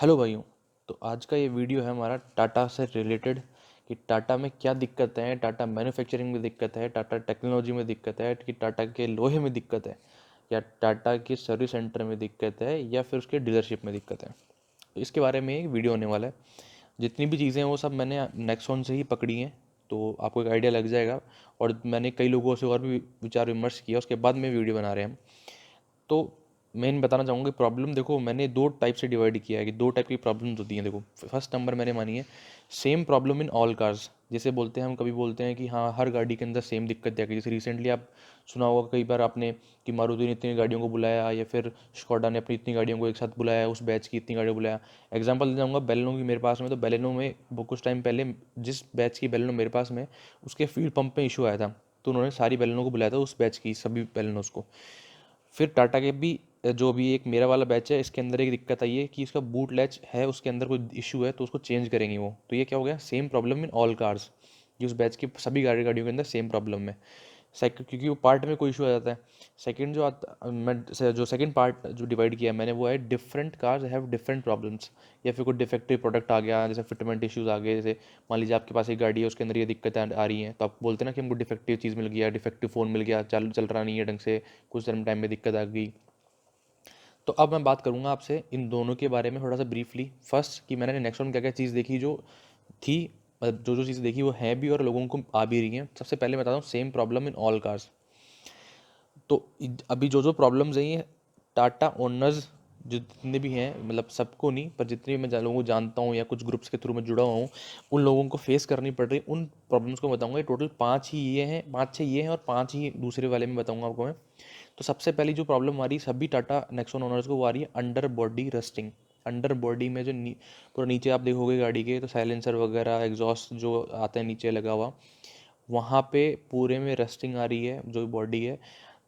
Hello भाइयों। तो आज का ये वीडियो है हमारा टाटा से रिलेटेड कि टाटा में क्या दिक्कतें हैं, टाटा मैन्युफैक्चरिंग में दिक्कत है, टाटा टेक्नोलॉजी में दिक्कत है, कि टाटा के लोहे में दिक्कत है, या टाटा के सर्विस सेंटर में दिक्कत है, या फिर उसके डीलरशिप में दिक्कत है। तो इसके बारे में एक वीडियो होने वाला है। जितनी भी चीज़ें हैं वो सब मैंने नेक्सॉन से ही पकड़ी हैं, तो आपको एक आइडिया लग जाएगा। और मैंने कई लोगों से और भी विचार विमर्श किया, उसके बाद में वीडियो बना रहे हैं हम। तो मैं बताना चाहूँगा कि प्रॉब्लम देखो, मैंने दो टाइप से डिवाइड किया है कि दो टाइप की प्रॉब्लम्स होती हैं। देखो, फर्स्ट नंबर मैंने मानी है same problem in all cars. जैसे बोलते हैं हम, कभी बोलते हैं कि हाँ हर गाड़ी के अंदर सेम दिक्कत है। जैसे रिसेंटली आप सुना होगा कई बार आपने कि मारुति ने इतनी गाड़ियों को बुलाया, या फिर स्कोडा ने अपनी इतनी गाड़ियों को एक साथ बुलाया, उस बैच की इतनी गाड़ियों को बुलाया। एग्जांपल देना चाहूँगा बैलेनो की, मेरे पास में तो बैलेनो में वो कुछ टाइम पहले जिस बैच की बैलेनो मेरे पास में, उसके फ्यूल पंप में इशू आया था, तो उन्होंने सारी बैलेनो को बुलाया था, उस बैच की सभी बैलेनोस को। फिर टाटा के भी जो भी एक मेरा वाला बैच है, इसके अंदर एक दिक्कत आई है कि इसका बूट लैच है, उसके अंदर कोई इशू है, तो उसको चेंज करेंगे वो। तो ये क्या हो गया, same problem in all cars, कि उस बैच की सभी गाड़ियों के अंदर सेम प्रॉब्लम है। सेकंड, क्योंकि वो पार्ट में कोई इशू आ जाता है। सेकंड जो आता मैं जो सेकंड पार्ट जो डिवाइड किया है मैंने, वो है different cars have different problems. या फिर कोई डिफेक्टिव प्रोडक्ट आ गया, जैसे फिटमेंट इश्यूज आ गए। जैसे मान लीजिए आपके पास एक गाड़ी है, उसके अंदर ये दिक्कतें आ रही हैं, तो आप बोलते हैं ना कि हमको डिफेक्टिव चीज़ मिल गया, डिफेक्टिव फ़ोन मिल गया, चल रहा नहीं है ढंग से, कुछ टाइम में दिक्कत आ गई। तो अब मैं बात करूंगा आपसे इन दोनों के बारे में थोड़ा सा ब्रीफली। फर्स्ट, कि मैंने नेक्सॉन क्या क्या चीज़ देखी जो थी, मतलब जो जो चीज़ देखी वो है भी और लोगों को आ भी रही हैं। सबसे पहले बताता हूँ same problem in all cars. तो अभी जो जो प्रॉब्लम्स हैं, ये टाटा ओनर्स जितने भी हैं, मतलब सबको नहीं पर जितने भी मैं लोगों को जानता हूँ या कुछ ग्रुप्स के थ्रू मैं जुड़ा हुआ हूँ, उन लोगों को फेस करनी पड़ रही उन प्रॉब्लम्स को बताऊंगा। ये टोटल पाँच ही ये हैं, पाँच छः ये हैं, और पाँच ही दूसरे वाले में बताऊंगा आपको मैं। तो सबसे पहली जो प्रॉब्लम आ रही है सभी टाटा नेक्सॉन ओनर्स को, वो आ रही है under body rusting. Under body में जो पूरा नीचे आप देखोगे गाड़ी के, तो साइलेंसर वगैरह एग्जॉस्ट जो आते हैं नीचे लगा हुआ, वहाँ पे पूरे में रस्टिंग आ रही है जो बॉडी है।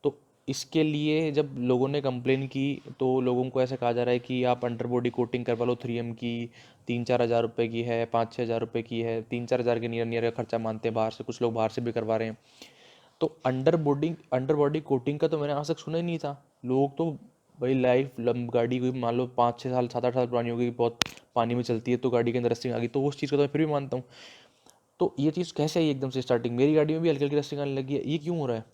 तो इसके लिए जब लोगों ने कंप्लेन की, तो लोगों को ऐसा कहा जा रहा है कि आप अंडर बॉडी कोटिंग करवा लो 3M की, 3-4 हज़ार रुपये की है, 5-6 हज़ार रुपये की है, 3-4 हज़ार के नियर नियर का खर्चा मानते हैं बाहर से, कुछ लोग बाहर से भी करवा रहे हैं। तो अंडर बॉडी कोटिंग का तो मैंने आज तक सुना ही नहीं था। लोग तो भाई लाइफ गाड़ी कोई मान लो 5-6 साल 7-8 साल पुरानी हो गई, बहुत पानी में चलती है, तो गाड़ी के अंदर रस्टिंग आ गई, तो उस चीज़ को तो मैं फिर भी मानता हूँ। तो ये चीज़ कैसे आई एकदम से स्टार्टिंग, मेरी गाड़ी में भी हल्की हल्की रस्टिंग आने लगी है, ये क्यों हो रहा है?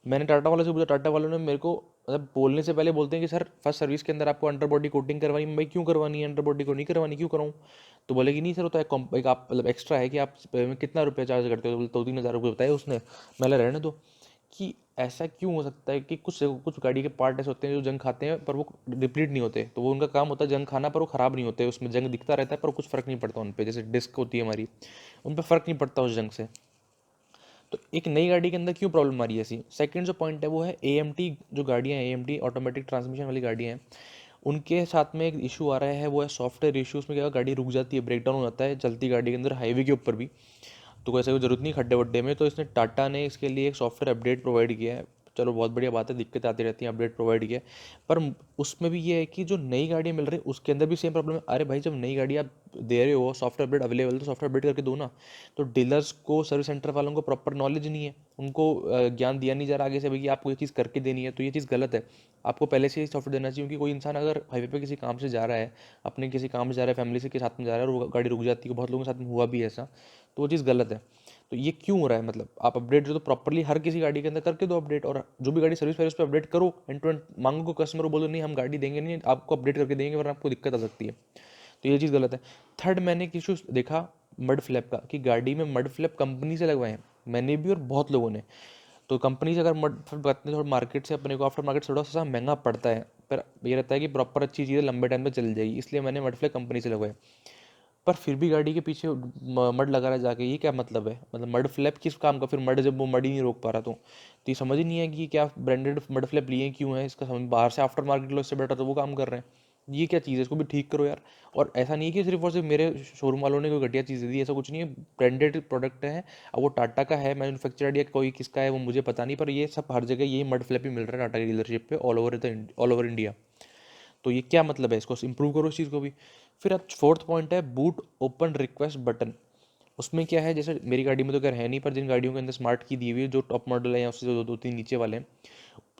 मैंने टाटा वालों से पूछा, टाटा वालों ने मेरे को मतलब बोलने से पहले बोलते हैं कि सर फर्स्ट सर्विस के अंदर आपको अंडर बॉडी कोटिंग करवानी है। भाई क्यों करवानी है, अंडर बॉडी को नहीं करवानी, क्यों कराऊँ? तो बोले कि नहीं सर, वो तो एक आप मतलब एक्स्ट्रा है कि आप कितना रुपया चार्ज करते हो? तो बोले 2-3 हज़ार रुपये बताया उसने। मैंने रहने दो। कि ऐसा क्यों हो सकता है कि कुछ कुछ गाड़ी के पार्ट ऐसे होते हैं जो जंग खाते हैं पर वो रिप्लीट नहीं होते, तो वो उनका काम होता है जंग खाना, पर वो ख़राब नहीं होते, उसमें जंग दिखता रहता है पर कुछ फ़र्क नहीं पड़ता उन पे। जैसे डिस्क होती है हमारी, उन पे फ़र्क नहीं पड़ता उस जंग से। तो एक नई गाड़ी के अंदर क्यों प्रॉब्लम आ रही है ऐसी? सेकंड जो पॉइंट है वो है AMT। जो गाड़ियाँ AMT ऑटोमेटिक ट्रांसमिशन वाली गाड़ियाँ हैं, उनके साथ में एक इशू आ रहा है, वो है सॉफ्टवेयर इशू। उसमें क्या, गाड़ी रुक जाती है, ब्रेक डाउन हो जाता है चलती गाड़ी के अंदर, हाईवे के ऊपर भी। तो ऐसे कोई ज़रूरत नहीं खड्डे वड्डे में, तो इसने टाटा ने इसके लिए एक सॉफ्टवेयर अपडेट प्रोवाइड किया है। चलो बहुत बढ़िया बात है, दिक्कत आती रहती है, अपडेट प्रोवाइड किया है। पर उसमें भी ये है कि जो नई गाड़ियाँ मिल रही है उसके अंदर भी सेम प्रॉब्लम है। अरे भाई, जब नई गाड़ी आप दे रहे हो सॉफ्टवेयर अपडेट अवेलेबल, तो सॉफ्टवेयर अपडेट करके दो ना। तो डीलर्स को, सर्विस सेंटर वालों को प्रॉपर नॉलेज नहीं है, उनको ज्ञान दिया नहीं जा रहा आगे से भाई कि आपको ये चीज़ करके देनी है, तो ये चीज़ गलत है। आपको पहले से ही सॉफ्टवेयर देना चाहिए। क्योंकि कोई इंसान अगर हाईवे पे किसी काम से जा रहा है, अपने किसी काम से जा रहा है, फैमिली से के साथ में जा रहा है, और वो गाड़ी रुक जाती है, बहुत लोगों के साथ में हुआ भी है ऐसा, तो वो चीज़ गलत है। तो ये क्यों हो रहा है? मतलब आप अपडेट जो तो प्रॉपरली हर किसी गाड़ी के अंदर करके दो अपडेट, और जो भी गाड़ी सर्विस पे अपडेट करो एंड टू एंड। मांगो को कस्टमर को बोलो नहीं हम गाड़ी देंगे नहीं, आपको अपडेट करके देंगे, वरना आपको दिक्कत आ सकती है। तो ये चीज़ गलत है। थर्ड, मैंने एक इशू देखा मड फ्लैप का, कि गाड़ी में मड फ्लैप कंपनी से लगवाए हैं, मैंने भी और बहुत लोगों ने। तो कंपनी से अगर मड फ्लैप लगते हैं, थोड़ा मार्केट से अपने को आफ्टर मार्केट थोड़ा सा महंगा पड़ता है, पर ये रहता है कि प्रॉपर अच्छी चीज़ें लंबे टाइम में चल जाएगी, इसलिए मैंने मड फ्लैप कंपनी से लगवाए। पर फिर भी गाड़ी के पीछे मड लगा रहा है जाके, ये क्या मतलब है? मतलब मड फ्लैप किस काम का फिर? मड जब वो मड ही नहीं रोक पा रहा, तो ये समझ ही नहीं है कि क्या ब्रांडेड मड फ्लैप लिए क्यों है, इसका समझ। बाहर से आफ्टर मार्केट लो, इससे बेटर तो वो काम कर रहे हैं। ये क्या चीज़ है, इसको भी ठीक करो यार। और ऐसा नहीं है कि सिर्फ और सिर्फ मेरे शोरूम वालों ने कोई घटिया चीज़ दी, ऐसा कुछ नहीं है। ब्रांडेड प्रोडक्ट है, अब वो टाटा का है मैन्युफैक्चर्ड या कोई किसका है वो मुझे पता नहीं, पर ये सब हर जगह यही मड फ्लैप ही मिल रहा है टाटा की डीलरशिप पे, ऑल ओवर इंडिया। तो ये क्या मतलब है? इसको इम्प्रूव करो इस चीज़ को भी। फिर अब फोर्थ पॉइंट है बूट ओपन रिक्वेस्ट बटन। उसमें क्या है, जैसे मेरी गाड़ी में तो खैर है नहीं, पर जिन गाड़ियों के अंदर स्मार्ट की दी हुई है, जो टॉप मॉडल है या उससे जो दो तीन नीचे वाले हैं,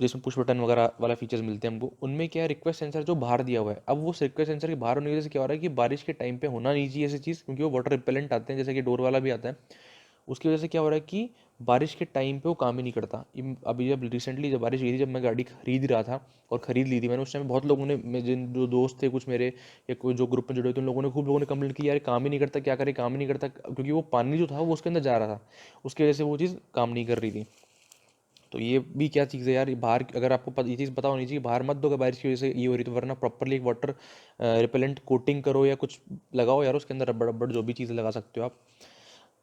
जिसमें पुश बटन वगैरह वाला फीचर्स मिलते हैं हमको, उनमें क्या है, रिक्वेस्ट सेंसर जो बाहर दिया हुआ है। अब वो रिक्वेस्ट सेंसर के बाहर होने की वजह से क्या हो रहा है कि बारिश के टाइम पे होना नहीं चाहिए ऐसी चीज़, क्योंकि वो वाटर रिपेलेंट आते हैं, जैसे कि डोर वाला भी आता है। उसकी वजह से क्या हो रहा है कि बारिश के टाइम पे वो काम ही नहीं करता। अभी जब रिसेंटली जब बारिश हुई थी, जब मैं गाड़ी खरीद रहा था और ख़रीद ली थी मैंने, उस टाइम बहुत लोगों ने, जिन जो दोस्त थे कुछ मेरे, या कोई जो ग्रुप में जुड़े थे, उन लोगों ने, खूब लोगों ने कंप्लेंट की, यार काम ही नहीं करता, क्या करे, काम ही नहीं करता, क्योंकि वो पानी जो था वो उसके अंदर जा रहा था, उसकी वजह से वो चीज़ काम नहीं कर रही थी। तो ये भी क्या चीज़ है यार, ये बाहर अगर आपको ये चीज़ पता होनी चाहिए, बाहर मत दो अगर बारिश की वजह से ये हो रही, तो वरना प्रॉपरली एक वाटर रिपेलेंट कोटिंग करो या कुछ लगाओ यार उसके अंदर, रबड़ रबड़ जो भी चीज़ लगा सकते हो आप।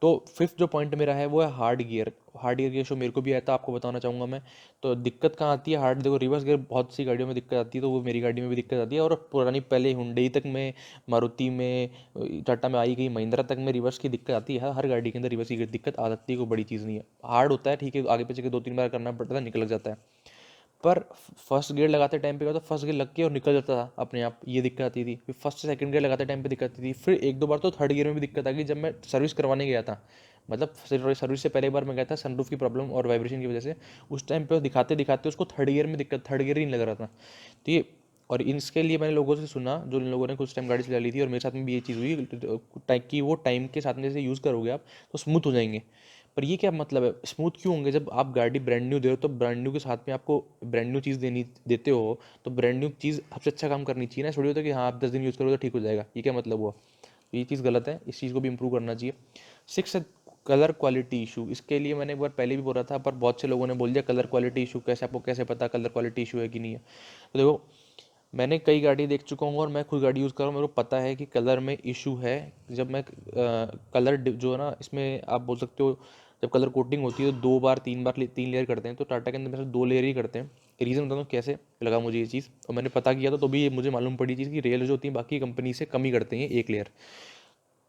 तो फिफ्थ जो पॉइंट मेरा है वो है हार्ड गियर। हार्ड गियर की इशू मेरे को भी आया था, आपको बताना चाहूँगा मैं। तो दिक्कत कहाँ आती है, हार्ड, देखो रिवर्स गियर बहुत सी गाड़ियों में दिक्कत आती है, तो वो मेरी गाड़ी में भी दिक्कत आती है, और पुरानी पहले हुंडई तक में, मारुति में, टाटा में आई गई, महिंद्रा तक में रिवर्स की दिक्कत आती है। हर गाड़ी के अंदर रिवर्स की दिक्कत आ सकती है, कोई बड़ी चीज़ नहीं है। हार्ड होता है ठीक है, आगे पीछे के दो तीन बार करना पड़ता है, निकल जाता है। पर फर्स्ट गियर लगाते टाइम पे क्या होता, फर्स्ट गियर लग के और निकल जाता था अपने आप, ये दिक्कत आती थी। फिर फर्स्ट से सेकंड गियर लगाते टाइम पे दिक्कत आती थी। फिर एक दो बार तो थर्ड गियर में भी दिक्कत आ गई, जब मैं सर्विस करवाने गया था। मतलब सर्विस से पहले बार मैं गया था, सनरूफ की प्रॉब्लम और वाइब्रेशन की वजह से। उस टाइम पे दिखाते दिखाते उसको थर्ड गियर में दिक्कत, थर्ड गियर ही नहीं लग रहा था। तो ये, और इसके लिए मैंने लोगों से सुना, जो इन लोगों ने कुछ टाइम गाड़ी चला ली थी, और मेरे साथ में भी ये चीज़ हुई, कि वो टाइम के साथ में जैसे यूज़ करोगे आप तो स्मूथ हो जाएंगे। पर ये क्या मतलब है, स्मूथ क्यों होंगे, जब आप गाड़ी ब्रांड न्यू दे रहे हो, तो ब्रांड न्यू के साथ में आपको ब्रांड न्यू चीज़ देते हो, तो ब्रांड न्यू चीज़ सबसे अच्छा काम करनी चाहिए ना। थोड़ी होता है कि हाँ आप 10 दिन यूज़ करो तो ठीक हो जाएगा, ये क्या मतलब हुआ। तो ये चीज़ गलत है, इस चीज़ को भी इम्प्रूव करना चाहिए। सिक्स है कलर क्वालिटी इशू। इसके लिए मैंने एक बार पहले भी बोला था, पर बहुत से लोगों ने बोल दिया कलर क्वालिटी इशू कैसे, आपको कैसे पता कलर क्वालिटी इशू है कि नहीं है। तो देखो, मैंने कई गाड़ी देख चुका हूँ और मैं खुद गाड़ी यूज़ कर रहा हूँ, मेरे को पता है कि कलर में इशू है। जब मैं कलर जो है ना, इसमें आप बोल सकते हो, जब कलर कोटिंग होती है तो दो बार तीन बार तीन लेयर करते हैं, तो टाटा के अंदर वैसे दो लेयर ही करते हैं। रीज़न बताता हूँ कैसे लगा मुझे ये चीज़, और मैंने पता किया तो भी ये मुझे मालूम पड़ी चीज़ कि रियल जो होती है बाकी कंपनी से कम ही करते हैं एक लेयर।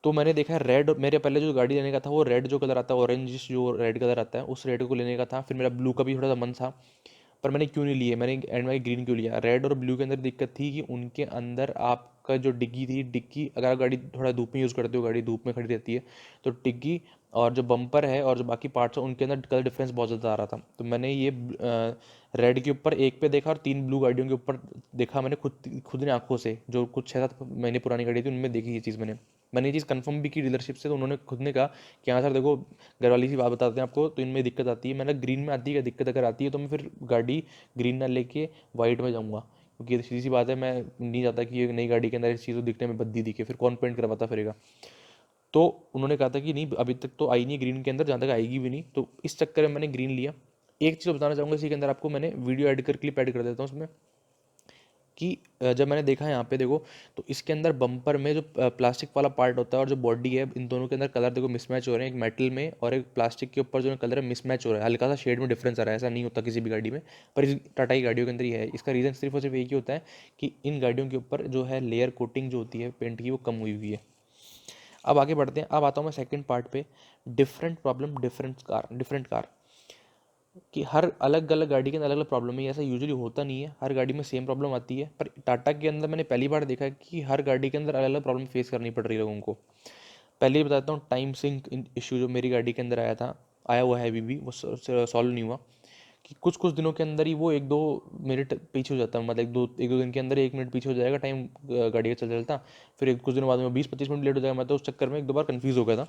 तो मैंने देखा है रेड, मेरे पहले जो गाड़ी लेने का था वो रेड जो कलर आता है, ऑरेंज जो रेड कलर आता है, उस रेड को लेने का था। फिर मेरा ब्लू का भी थोड़ा सा मन था, पर मैंने क्यों नहीं लिए, मैंने एंड में ग्रीन क्यों लिया। रेड और ब्लू के अंदर दिक्कत थी कि उनके अंदर आपका जो डिग्गी थी, डिग्गी अगर आप गाड़ी थोड़ा धूप में यूज़ करते हो, गाड़ी धूप में खड़ी रहती है, तो डिग्गी और जो बम्पर है और जो बाकी पार्ट्स हैं उनके अंदर कलर डिफरेंस बहुत ज़्यादा आ रहा था। तो मैंने ये रेड के ऊपर एक पे देखा और तीन ब्लू गाड़ियों के ऊपर देखा, मैंने खुद खुद ने आंखों से, जो कुछ 6-7 महीने पुरानी गाड़ी थी उनमें देखी ये चीज़। मैंने ये चीज़ कंफर्म भी की डीलरशिप से, तो उन्होंने खुद ने कहा कि हाँ सर देखो, घर वाली सी बात बताते हैं आपको, तो इनमें दिक्कत आती है। मैंने ग्रीन में आती है क्या दिक्कत, अगर आती है तो मैं फिर गाड़ी ग्रीन ना लेके वाइट में जाऊँगा, क्योंकि ये सीधी सी बात है, मैं नहीं चाहता कि ये नई गाड़ी के अंदर इस चीज़ को दिखने में बद्दी दिखे, फिर कौन पेंट करवाता फिरेगा। तो उन्होंने कहा था कि नहीं अभी तक तो आई नहीं ग्रीन के अंदर, जहाँ तक आएगी भी नहीं, तो इस चक्कर में मैंने ग्रीन लिया। एक चीज़ बताना चाहूँगा इसी के अंदर आपको, मैंने वीडियो एड कर क्लिप ऐड कर देता हूँ उसमें, कि जब मैंने देखा यहाँ पे देखो, तो इसके अंदर बम्पर में जो प्लास्टिक वाला पार्ट होता है और जो बॉडी है, इन दोनों के अंदर कलर देखो मिसमैच हो रहे हैं, एक मेटल में और एक प्लास्टिक के ऊपर जो कलर है मिसमैच हो रहा है, हल्का सा शेड में डिफरेंस आ रहा है। ऐसा नहीं होता किसी भी गाड़ी में, पर इस टाटा की गाड़ियों के अंदर ही है। इसका रीज़न सिर्फ और सिर्फ एक ही होता है कि इन गाड़ियों के ऊपर जो है लेयर कोटिंग जो होती है पेंट की, वो कम हुई हुई है। अब आगे बढ़ते हैं, अब आता हूँ मैं सेकंड पार्ट पे, डिफरेंट प्रॉब्लम डिफरेंट कार, कि हर अलग अलग गाड़ी के अंदर अलग अलग प्रॉब्लम है। ऐसा यूजुअली होता नहीं है, हर गाड़ी में सेम प्रॉब्लम आती है, पर टाटा के अंदर मैंने पहली बार देखा है कि हर गाड़ी के अंदर अलग अलग प्रॉब्लम फेस करनी पड़ रही है लोगों को। पहले ही बताता हूँ, टाइम सिंक इशू जो मेरी गाड़ी के अंदर आया हुआ है अभी भी, वो सॉल्व नहीं हुआ। कि कुछ कुछ दिनों के अंदर ही वो 1-2 मिनट पीछे हो जाता है, मतलब एक दो दिन के अंदर 1 मिनट पीछे हो जाएगा टाइम गाड़ी का चलता चलता। फिर कुछ दिनों बाद में 20-25 मिनट लेट हो जाएगा। मैं तो उस चक्कर में एक दो बार कन्फ्यूज़ हो गया था।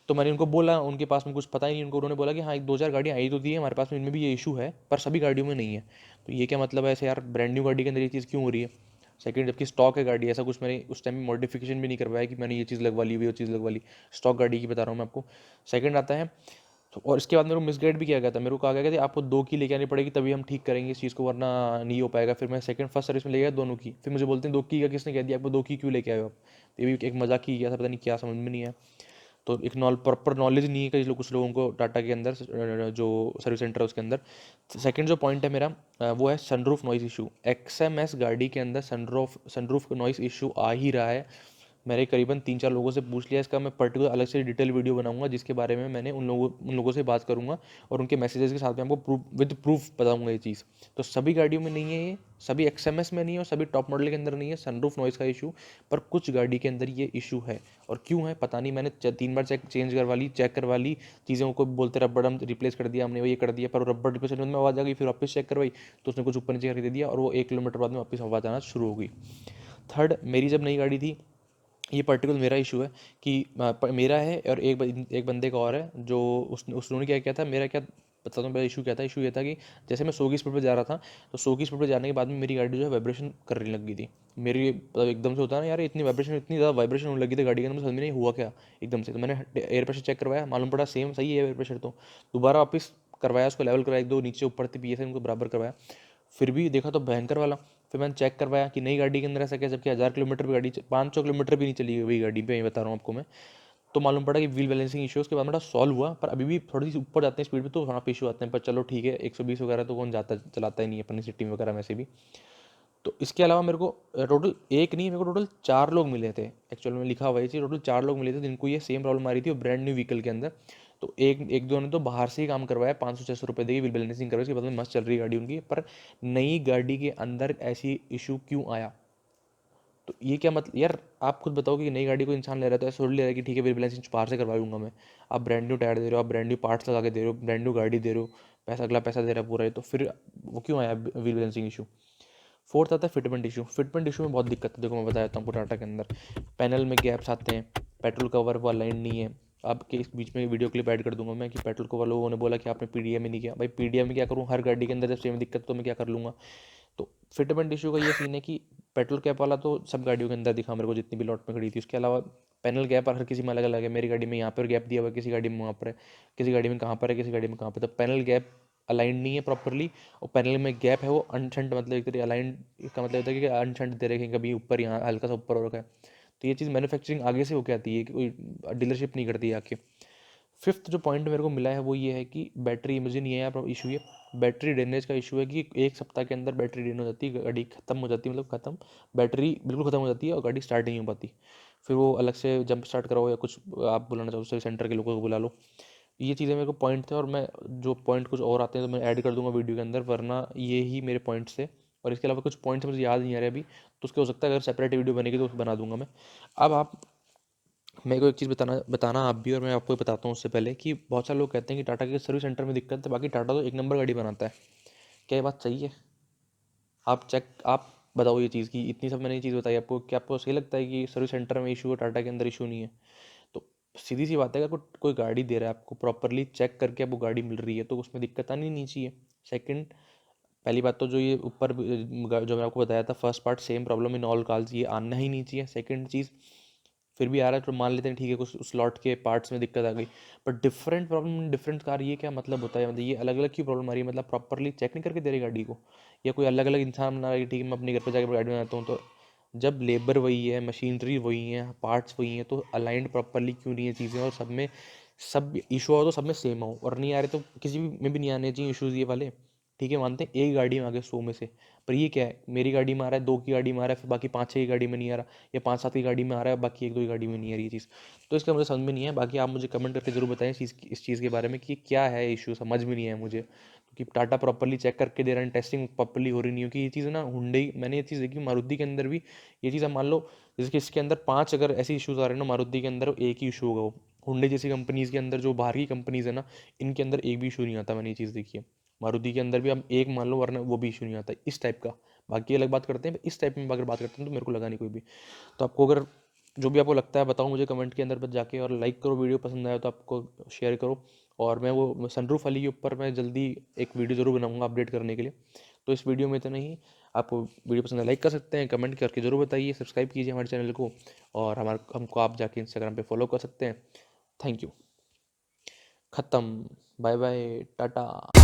तो मैंने उनको बोला, उनके पास में कुछ पता ही नहीं उनको, उन्होंने बोला कि हाँ एक दो चार गाड़ियाँ आई तो दी है हमारे पास में, इनमें भी ये इशू है, पर सभी गाड़ियों में नहीं है। तो ये क्या मतलब है ऐसे यार, ब्रांड न्यू गाड़ी के अंदर ये चीज़ क्यों हो रही है। सेकंड, जबकि स्टॉक है गाड़ी, ऐसा कुछ मैंने उस टाइम में मॉडिफिकेशन भी नहीं करवाया कि मैंने ये चीज़ लगवा ली, वो चीज़ लगवा ली। स्टॉक गाड़ी की बता रहा हूँ मैं आपको। सेकंड आता है, तो और इसके बाद मेरे को मिसगाइड भी किया गया था, मेरे को कहा गया था आपको 2 की लेके आनी पड़ेगी तभी हम ठीक करेंगे इस चीज़ को, वरना नहीं हो पाएगा। फिर मैं सेकंड फर्स्ट सर्विस में ले गया दोनों की, फिर मुझे बोलते हैं 2 की का किसने कह दिया आपको, 2 की क्यों लेके आए हो आप। तो ये भी एक मजाक ही किया था, पता नहीं क्या समझ में नहीं आया। तो एक प्रॉपर नॉलेज नहीं है कई लोग, कुछ लोगों को टाटा के अंदर जो सर्विस सेंटर है उसके अंदर। सेकंड जो पॉइंट है मेरा, वो है सनरूफ नॉइस इशू। एक्सएमएस गाड़ी के अंदर सनरूफ नॉइस इशू आ ही रहा है। मैंने करीबन 3-4 लोगों से पूछ लिया इसका, मैं पर्टिकुलर अलग से डिटेल वीडियो बनाऊंगा जिसके बारे में मैंने उन लोगों से बात करूंगा और उनके मैसेजेस के साथ में आपको प्रूफ बताऊंगा ये चीज़। तो सभी गाड़ियों में नहीं है ये, सभी XMS में नहीं है और सभी टॉप मॉडल के अंदर नहीं है सनरूफ नॉइस का इशू, पर कुछ गाड़ी के अंदर ये इशू है। और क्यों है पता नहीं, मैंने 3 बार चेंज करवा ली चीज़ों को, बोलते रबड़ हम रिप्लेस कर दिया हमने, वो ये कर दिया, पर रबड़ रिप्लेस में आवाज़ आ गई, फिर वापस चेक करवाई तो उसने कुछ ऊपर नीचे करके दे दिया और वो 1 किलोमीटर बाद में वापस आवाज़ आना शुरू हो गई। थर्ड, मेरी जब नई गाड़ी थी, ये पर्टिकुलर मेरा इशू है कि मेरा है और एक बंदे का और है जो उसने क्या किया था, मेरा क्या बताता हूँ। मेरा इशू क्या था, इशू ये था कि जैसे मैं 100 की स्पीड पर जा रहा था, तो 100 की स्पीड पर जाने के बाद में मेरी गाड़ी जो है वाइब्रेशन करने लग गई थी। मेरी मतलब एकदम से होता है ना यार, इतनी ज़्यादा वाइब्रेशन होने लगी थी गाड़ी के अंदर, मुझे समझ में नहीं हुआ क्या एकदम से। तो मैंने एयर प्रेशर चेक करवाया, मालूम पड़ा सेम सही है एयर प्रेशर, तो दोबारा वापस करवाया, उसको लेवल करवाया, 1-2 नीचे ऊपर थे PSI उनको बराबर करवाया, फिर भी देखा तो भयंकर वाला। फिर मैंने चेक करवाया कि नई गाड़ी के अंदर ऐसा क्या, जबकि 1000 किलोमीटर भी गाड़ी 500 किलोमीटर भी नहीं चली हुई गाड़ी पे, ये बता रहा हूँ आपको मैं। तो मालूम पड़ा कि व्हील बैलेंसिंग इशू, उसके बाद मेरा सॉल्व हुआ, पर अभी भी थोड़ी सी ऊपर जाते हैं स्पीड पे तो वहाँ पे इशू आते हैं, पर चलो ठीक है, 120 वगैरह तो कौन जाता चलाता ही नहीं है अपनी सिटी में वगैरह में से भी। तो इसके अलावा मेरे को टोटल एक नहीं, मेरे को टोटल 4 लोग मिले थे, एक्चुअल में लिखा हुआ है टोटल 4 लोग मिले थे जिनको ये सेम प्रॉब्लम आ रही थी और ब्रांड न्यू व्हीकल के अंदर। तो एक दो ने तो बाहर से ही काम करवाया, 500-600 रुपये देगी व्हील बैलेंसिंग करवाई, उसके बाद में मस्त चल रही गाड़ी उनकी, पर नई गाड़ी के अंदर ऐसी इशू क्यों आया? तो ये क्या मतलब यार, आप खुद बताओ कि नई गाड़ी को इंसान ले रहा है तो ऐसे थोड़ी ले रहा है कि ठीक है व्हील बैलेंसिंग बाहर से करवा लूंगा मैं। आप ब्रांड न्यू टायर दे रहे हो, आप ब्रांड न्यू पार्ट्स लगा के दे रहे हो, ब्रांड न्यू गाड़ी दे रहे हो, पैसा अगला पैसा दे रहा है पूरा है, तो फिर वो क्यों आया व्हील बैलेंसिंग इशू? फोर्थ आता है फिटमेंट इशू। फिटमेंट इशू में बहुत दिक्कत है, देखो मैं बता देता हूँ आपको। टाटा के अंदर पैनल में गैप्स आते हैं, पेट्रोल कवर वो अलाइन नहीं है। आपके इस बीच में वीडियो क्लिप ऐड कर दूंगा मैं कि पेट्रोल कवर लोगों ने बोला कि आपने PDM में नहीं किया। भाई PDM में क्या करूँ, हर गाड़ी के अंदर जब सेम दिक्कत तो मैं क्या कर लूँगा। तो फिटमेंट इशू का ये सीन है कि पेट्रोल कैप वाला तो सब गाड़ियों के अंदर दिखा मेरे को, जितनी भी लॉट में खड़ी थी। उसके अलावा पैनल गैप हर किसी में अलग अलग है, मेरी गाड़ी में यहाँ पर गैप दिया हुआ है, किसी गाड़ी में वहाँ पर है, किसी गाड़ी में कहाँ पर है, किसी गाड़ी में कहाँ पर। तो पैनल गैप अलाइन नहीं है प्रॉपरली, और पैनल में गैप है वो अनशंट, मतलब एक तरीके अलाइन का मतलब होता है कि अनशंट दे रखे हैं, कभी ऊपर यहाँ हल्का सा ऊपर हो रखा है। तो ये चीज़ मैन्युफैक्चरिंग आगे से होके आती है कि कोई डीलरशिप नहीं करती है आके। फिफ्थ जो पॉइंट मेरे को मिला है वो ये है कि बैटरी, मुझे नहीं है यहाँ पर इशू, ये बैटरी ड्रेनेज का इशू है कि 1 सप्ताह के अंदर बैटरी ड्रेन हो जाती है, गाड़ी खत्म हो जाती है, मतलब खत्म, बैटरी बिल्कुल खत्म हो जाती है और गाड़ी स्टार्ट नहीं हो पाती। फिर वो अलग से जंप स्टार्ट कराओ या कुछ आप बुलाना चाहो सर्विस सेंटर के लोगों को बुला लो। ये चीज़ें मेरे को पॉइंट थे, और मैं जो पॉइंट कुछ और आते हैं तो मैं ऐड कर दूंगा वीडियो के अंदर, वरना ये ही मेरे पॉइंट्स थे। और इसके अलावा कुछ पॉइंट्स मुझे याद नहीं आ रहे अभी, तो उसके हो सकता है अगर सेपरेट वीडियो बनेगी तो बना दूंगा मैं। अब आप मेरे को एक चीज़ बताना बताना आप भी, और मैं आपको बताता हूँ उससे पहले कि बहुत सारे लोग कहते हैं कि टाटा के सर्विस सेंटर में दिक्कत है, बाकी टाटा तो एक नंबर गाड़ी बनाता है। क्या ये बात सही है? आप बताओ ये चीज़ की, इतनी सब मैंने ये चीज़ बताई आपको, क्या आपको सही लगता है कि सर्विस सेंटर में इशू है, टाटा के अंदर इशू नहीं है? तो सीधी सी बात है, अगर कोई गाड़ी दे रहा है आपको, प्रॉपरली चेक करके आपको गाड़ी मिल रही है, तो उसमें दिक्कत आनी नहीं चाहिए। सेकंड, पहली बात तो जो ये ऊपर जो मैं आपको बताया था first part, same problem in all cars, ये आना ही नहीं चाहिए। सेकंड चीज़, फिर भी आ रहा है तो मान लेते हैं ठीक है, कुछ स्लॉट के पार्ट्स में दिक्कत आ गई, पर different problem in different car, ये क्या मतलब होता है? मतलब ये अलग अलग क्यों प्रॉब्लम आ रही है? मतलब प्रॉपरली चेक नहीं करके दे रही गाड़ी को, या कोई अलग अलग इंसान बना रहा है कि ठीक है मैं अपने घर पर जाकर गाड़ी बनाता हूँ, तो जब लेबर वही है, मशीनरी वही है, पार्ट्स वही हैं, तो अलाइंड प्रॉपरली क्यों नहीं है चीज़ें, और सब में सब इशू हो तो सब में सेम हो, और नहीं आ रहे तो किसी भी में भी नहीं आने चाहिए इशूज़ ये वाले। ठीक है, मानते हैं एक गाड़ी में आ गए 100 में से, पर ये क्या है, मेरी गाड़ी में आ रहा है, 2 की गाड़ी में आ रहा है, फिर बाकी 5-6 की गाड़ी में नहीं आ रहा, या 5-7 की गाड़ी में आ रहा है, बाकी 1-2 की गाड़ी में नहीं आ रही ये चीज़। तो इसका मुझे समझ में नहीं है। बाकी आप मुझे कमेंट करके जरूर बताएं इस चीज़ के बारे में कि क्या है इशू, समझ में नहीं है मुझे, क्योंकि टाटा प्रॉपरली चेक करके दे रहा है, टेस्टिंग प्रॉपरली हो रही नहीं, क्योंकि ये चीज़ ना हुंडई, मैंने ये चीज़ देखी मारुति के अंदर भी। ये चीज़ आप मान लो, जैसे कि इसके अंदर 5 अगर ऐसे इशूज़ आ रहे हैं ना, मारुति के अंदर एक ही इशू होगा वो। हुंडई जैसी कंपनीज़ के अंदर, जो बाहर की कंपनीज़ है ना, इनके अंदर एक भी इशू नहीं आता, मैंने ये चीज़ देखी है। मारुति के अंदर भी हम एक मान लो, वरना वो भी इशू नहीं आता इस टाइप का। बाकी अलग बात करते हैं, इस टाइप में अगर बात करते हैं तो मेरे को लगा नहीं कोई भी। तो आपको अगर जो भी आपको लगता है बताओ मुझे कमेंट के अंदर बस जाके, और लाइक करो, वीडियो पसंद आया तो आपको शेयर करो। और मैं वो सनरूफ वाली के ऊपर मैं जल्दी एक वीडियो ज़रूर बनाऊंगा अपडेट करने के लिए। तो इस वीडियो में इतना ही। आपको वीडियो पसंद है लाइक कर सकते हैं, कमेंट करके ज़रूर बताइए, सब्सक्राइब कीजिए हमारे चैनल को, और हमको आप जाके इंस्टाग्राम पे फॉलो कर सकते हैं। Thank you. ख़त्म। Bye bye, Tata.